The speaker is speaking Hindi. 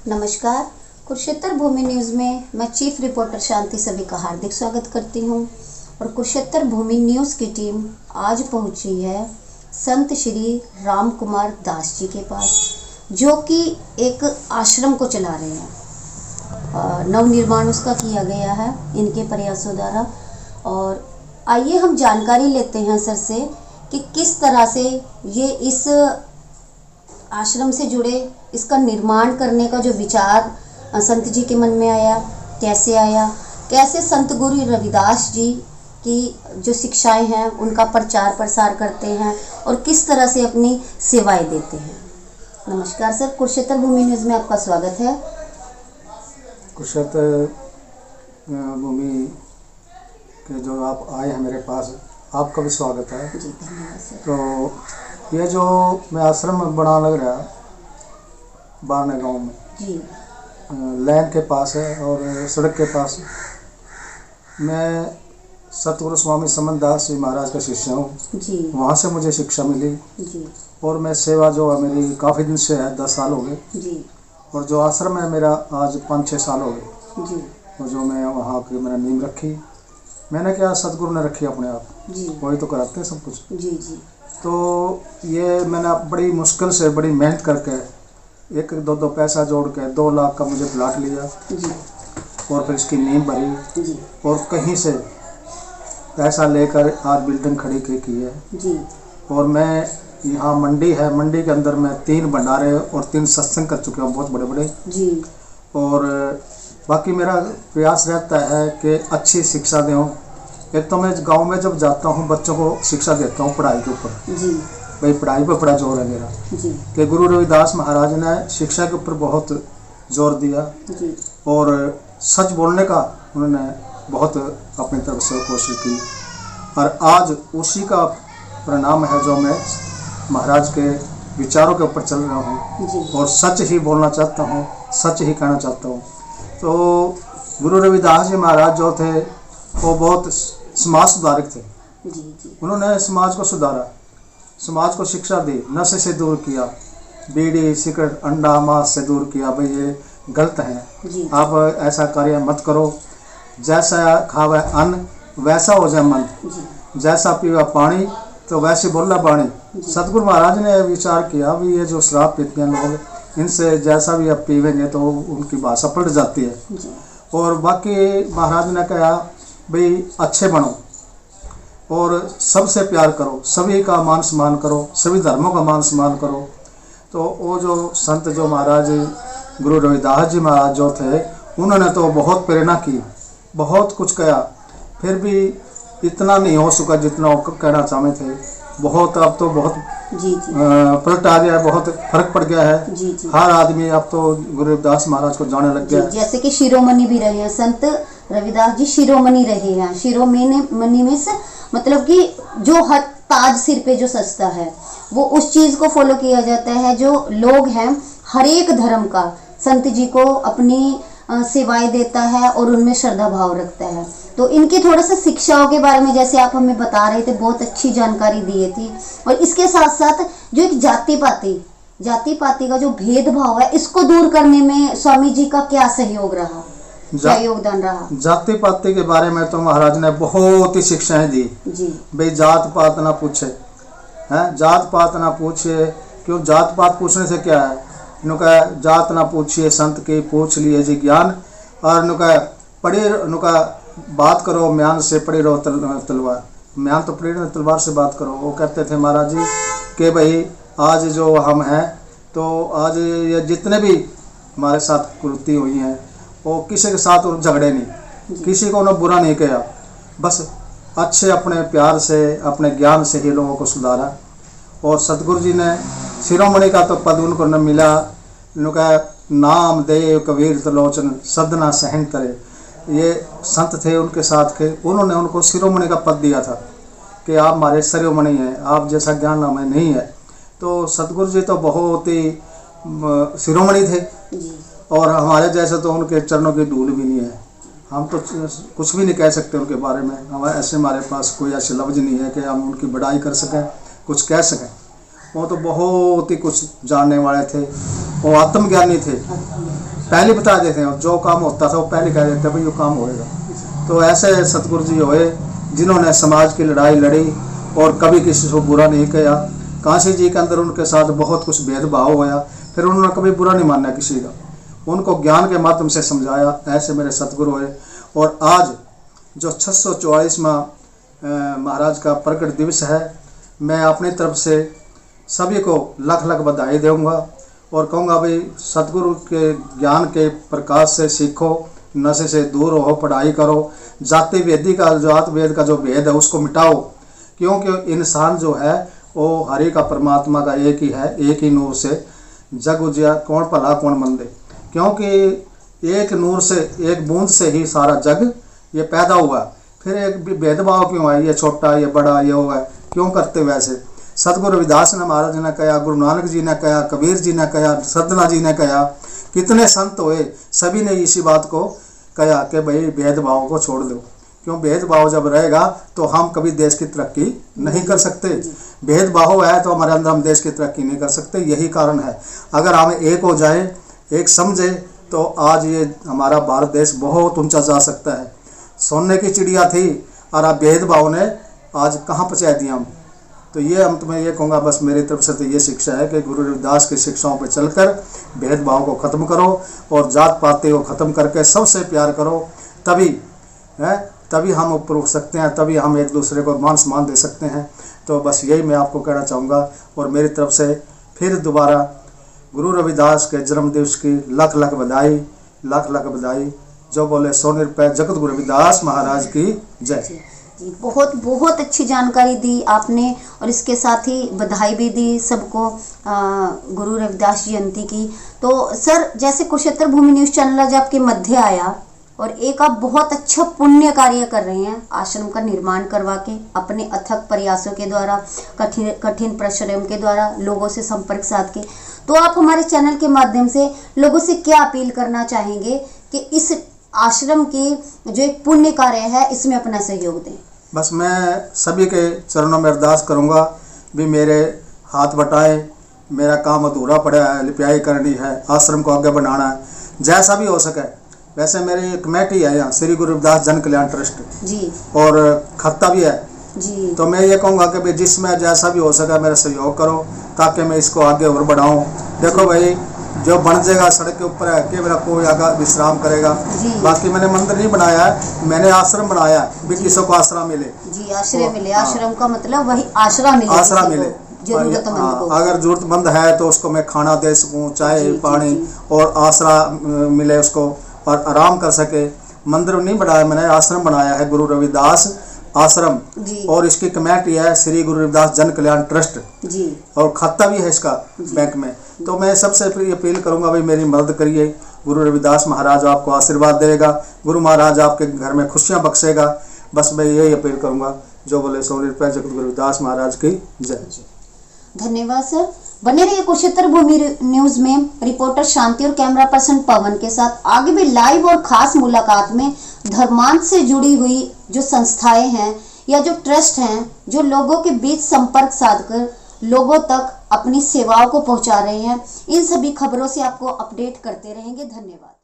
नमस्कार। कुरुक्षेत्र भूमि न्यूज़ में मैं चीफ रिपोर्टर शांति सभी का हार्दिक स्वागत करती हूं। और कुरुक्षेत्र भूमि न्यूज़ की टीम आज पहुंची है संत श्री राम कुमार दास जी के पास, जो कि एक आश्रम को चला रहे हैं। नवनिर्माण उसका किया गया है इनके प्रयासों द्वारा। और आइए हम जानकारी लेते हैं सर से कि किस तरह से ये इस आश्रम से जुड़े, इसका निर्माण करने का जो विचार संत जी के मन में आया, कैसे आया, कैसे संत गुरु रविदास जी की जो शिक्षाएं हैं उनका प्रचार प्रसार करते हैं और किस तरह से अपनी सेवाएं देते हैं। नमस्कार सर, कुरुक्षेत्र भूमि न्यूज़ में आपका स्वागत है। कुरुक्षेत्र भूमि के जो आप आए हैं मेरे पास, आपका भी स्वागत है जी। धन्यवाद सर। तो ये जो मैं आश्रम बना लग रहा बारने गांव में जी, लैन के पास है और सड़क के पास। मैं सतगुरु स्वामी समन दास जी महाराज का शिष्य हूँ जी, वहाँ से मुझे शिक्षा मिली जी, और मैं सेवा जो है मेरी काफ़ी दिन से है, 10 साल हो गए। जी, और जो आश्रम है मेरा आज 5-6 साल हो गए। जी, और जो मैं वहाँ की मैंने नींव रखी, मैंने क्या सतगुरु ने रखी अपने आप, जी, वही तो कराते हैं सब कुछ। जी, जी, तो ये मैंने बड़ी मुश्किल से बड़ी मेहनत करके 1-2 पैसा जोड़ के 2 लाख का मुझे प्लाट लिया जी, और फिर इसकी नींव भरी जी, और कहीं से पैसा लेकर आज बिल्डिंग खड़ी की है। जी, और मैं यहाँ मंडी है, मंडी के अंदर मैं 3 भंडारे और 3 सत्संग कर चुके हूँ, बहुत बड़े बड़े। जी, और बाकी मेरा प्रयास रहता है कि अच्छी शिक्षा दूँ। एक तो मैं गांव में जब जाता हूँ बच्चों को शिक्षा देता हूँ पढ़ाई के ऊपर, जी, भाई पढ़ाई पर बड़ा जोर है मेरा, जी, कि गुरु रविदास महाराज ने शिक्षा के ऊपर बहुत जोर दिया जी, और सच बोलने का उन्होंने बहुत अपनी तरफ से कोशिश की। और आज उसी का परिणाम है जो मैं महाराज के विचारों के ऊपर चल रहा हूँ जी, और सच ही बोलना चाहता हूँ, सच ही कहना चाहता हूँ। तो गुरु रविदास जी महाराज जो थे वो बहुत समाज सुधारक थे। जी, जी, उन्होंने समाज को सुधारा, समाज को शिक्षा दी, नशे से दूर किया, बीड़ी सिगरेट अंडा मांस से दूर किया, भाई ये गलत है, जी, आप ऐसा कार्य मत करो। जैसा खावे अन्न वैसा हो जाए मन, जी, जैसा पीवा पानी तो वैसे बोलना बाणी। सतगुरु महाराज ने विचार किया भी ये जो शराब पीते हैं लोग, इनसे जैसा भी आप पीवेंगे तो उनकी भाषा पलट जाती है। जी, और बाकी महाराज ने कहा भाई अच्छे बनो और सबसे प्यार करो, सभी का मान सम्मान करो, सभी धर्मों का मान सम्मान करो। तो वो जो संत जो महाराज गुरु रविदास जी महाराज जो थे, उन्होंने तो बहुत प्रेरणा की, बहुत कुछ कहा, फिर भी इतना नहीं हो सका जितना वो कहना चाहते थे। बहुत अब तो बहुत जी, जी, पलट आ गया है, बहुत फर्क पड़ गया है। जी, जी, हर आदमी अब तो गुरु रविदास महाराज को जाने लग जी, गया। जैसे कि शिरोमणि भी रहे हैं संत रविदास जी, शिरोमणि रहे हैं। शिरोमणि में से मतलब कि जो हर ताज सिर पे जो सजता है वो उस चीज को फॉलो किया जाता है। जो लोग हैं हर एक धर्म का संत जी को अपनी सेवाएं देता है और उनमें श्रद्धा भाव रखता है। तो इनकी थोड़ा सा शिक्षाओं के बारे में जैसे आप हमें बता रहे थे, बहुत अच्छी जानकारी दिए थी। और इसके साथ साथ जो एक जाति पाति का जो भेदभाव है, इसको दूर करने में स्वामी जी का क्या सहयोग रहा, क्या योगदान रहा? जाति पाति के बारे में तो महाराज ने बहुत ही शिक्षाएं दी। जी, भाई जात पात ना पूछे, हैं, जात पात ना पूछे। क्यों जात पात पूछने से क्या है? इनका जात ना पूछिए संत की, पूछ लिए जी ज्ञान। और इनका पढ़े, इनका बात करो म्यान से, पढ़े रहो तलवार, म्यान तो पढ़े रहो तलवार से बात करो। वो कहते थे महाराज जी कि भाई आज जो हम हैं, तो आज ये जितने भी हमारे साथ कुरीति हुई हैं वो किसी के साथ और झगड़े नहीं, किसी को उन्होंने बुरा नहीं किया, बस अच्छे अपने प्यार से अपने ज्ञान से ही लोगों को सुधारा। और सतगुरु जी ने शिरोमणि का तो पद उनको न मिला, उनका नाम देव कबीर त्रिलोचन सदना सहन करे, ये संत थे उनके साथ के, उन्होंने उनको शिरोमणि का पद दिया था कि आप हमारे शिरोमणि हैं, आप जैसा ज्ञान हमें नहीं है। तो सतगुरु जी तो बहुत ही शिरोमणि थे और हमारे जैसे तो उनके चरणों की धूल भी नहीं है। हम तो कुछ भी नहीं कह सकते उनके बारे में, हमारे ऐसे हमारे पास कोई ऐसे लफ्ज़ नहीं है कि हम उनकी बड़ाई कर सकें, कुछ कह सकें। वो तो बहुत ही कुछ जानने वाले थे, वो आत्मज्ञानी थे। पहले बता देते हैं, जो काम होता था वो पहले कह देते भाई ये काम होएगा। तो ऐसे सतगुरु जी हुए जिन्होंने समाज की लड़ाई लड़ी और कभी किसी को बुरा नहीं किया। काशी जी के अंदर उनके साथ बहुत कुछ भेदभाव होया, फिर उन्होंने कभी बुरा नहीं माना किसी का, उनको ज्ञान के माध्यम से समझाया। ऐसे मेरे सतगुरु हुए। और आज जो 644वां महाराज का प्रकट दिवस है, मैं अपनी तरफ से सभी को लाख लाख बधाई दूंगा और कहूँगा भाई सतगुरु के ज्ञान के प्रकाश से सीखो, नशे से दूर रहो, पढ़ाई करो, जाति वेदी का जात वेद का जो भेद है उसको मिटाओ, क्योंकि इंसान जो है वो हरि का परमात्मा का एक ही है, एक ही नूर से जग उजिया, कौन भला कौन मंदे, क्योंकि एक नूर से एक बूंद से ही सारा जग ये पैदा हुआ। फिर एक भेदभाव क्यों है, ये छोटा ये बड़ा ये हुआ, क्यों करते वैसे। सतगुरु रविदास ने महाराज ने कहा, गुरु नानक जी ने कहा, कबीर जी ने कहा, सदना जी ने कहा, कितने संत हुए, सभी ने इसी बात को कहा कि भाई भेदभाव को छोड़ दो, क्यों भेदभाव जब रहेगा तो हम कभी देश की तरक्की नहीं कर सकते। भेदभाव है तो हमारे अंदर हम देश की तरक्की नहीं कर सकते। यही कारण है, अगर हम एक हो जाए, एक समझे, तो आज ये हमारा भारत देश बहुत ऊंचा जा सकता है। सोने की चिड़िया थी और अब भेदभाव ने आज कहाँ पहुँचा दिया हम। तो ये हम तुम्हें ये कहूँगा, बस मेरी तरफ से तो ये शिक्षा है कि गुरु रविदास की शिक्षाओं पर चलकर भेदभाव को ख़त्म करो और जात पाति को ख़त्म करके सबसे प्यार करो, तभी हम ऊपर उठ सकते हैं, तभी हम एक दूसरे को मान सम्मान दे सकते हैं। तो बस यही मैं आपको कहना चाहूँगा। और मेरी तरफ से फिर दोबारा गुरु रविदास के जन्म दिवस की लाख लाख बधाई, लाख लाख बधाई। जो बोले सो निरपै जगत गुरु रविदास महाराज की जय। जी, बहुत बहुत अच्छी जानकारी दी आपने और इसके साथ ही बधाई भी दी सबको गुरु रविदास जयंती की। तो सर, जैसे कुरुक्षेत्र भूमि न्यूज़ चैनल आज आपके मध्य आया और एक आप बहुत अच्छा पुण्य कार्य कर रहे हैं, आश्रम का निर्माण करवा के अपने अथक प्रयासों के द्वारा, कठिन परिश्रम के द्वारा, लोगों से संपर्क साध के। तो आप हमारे चैनल के माध्यम से लोगों से क्या अपील करना चाहेंगे कि इस आश्रम की जो एक पुण्य कार्य है इसमें अपना सहयोग दें? बस मैं सभी के चरणों में अरदास करूंगा भी मेरे हाथ बटाएं, मेरा काम अधूरा पड़ा है, लिपियाई करनी है, आश्रम को आगे बढ़ाना है, जैसा भी हो सके। वैसे मेरी कमेटी है यहाँ श्री गुरु रविदास जन कल्याण ट्रस्ट जी, और खाता भी है जी। तो मैं ये कहूँगा कि भाई जिसमें जैसा भी हो सके मेरा सहयोग करो ताकि मैं इसको आगे और बढ़ाऊँ। देखो भाई, जो बन जाएगा सड़क के ऊपर है कि मेरा कोई आगे विश्राम करेगा। बाकी मैंने मंदिर नहीं बनाया है, मैंने आश्रम बनाया है भी किसी को आश्रय मिले। जी, आश्रय मिले। आश्रम का मतलब वही आश्रय मिले, आश्रय मिले। जरूरतमंद को अगर जरूरतमंद है तो उसको मैं खाना दे सकूँ, चाय पानी और आश्रय मिले उसको और आराम कर सके। मंदिर नहीं बनाया मैंने, आश्रम बनाया है गुरु रविदास आश्रम और इसकी कमेटी है श्री गुरु रविदास जन कल्याण ट्रस्ट जी, और खाता भी है इसका बैंक में। तो मैं सबसे अपील करूंगा भाई मेरी मदद करिए। गुरु रविदास महाराज आपको आशीर्वाद देगा, गुरु महाराज आपके घर में खुशियां बख्शेगा। बस मैं यही अपील करूंगा। जो बोले सो निरपै जगत गुरु रविदास महाराज की जय। धन्यवाद सर। बने रहिए कुरुक्षेत्र भूमि न्यूज में रिपोर्टर शांति और कैमरा पर्सन पवन के साथ। आगे भी लाइव और खास मुलाकात में धर्मांत से जुड़ी हुई जो संस्थाएं हैं या जो ट्रस्ट हैं, जो लोगों के बीच संपर्क साधकर लोगों तक अपनी सेवाओं को पहुंचा रहे हैं, इन सभी खबरों से आपको अपडेट करते रहेंगे। धन्यवाद।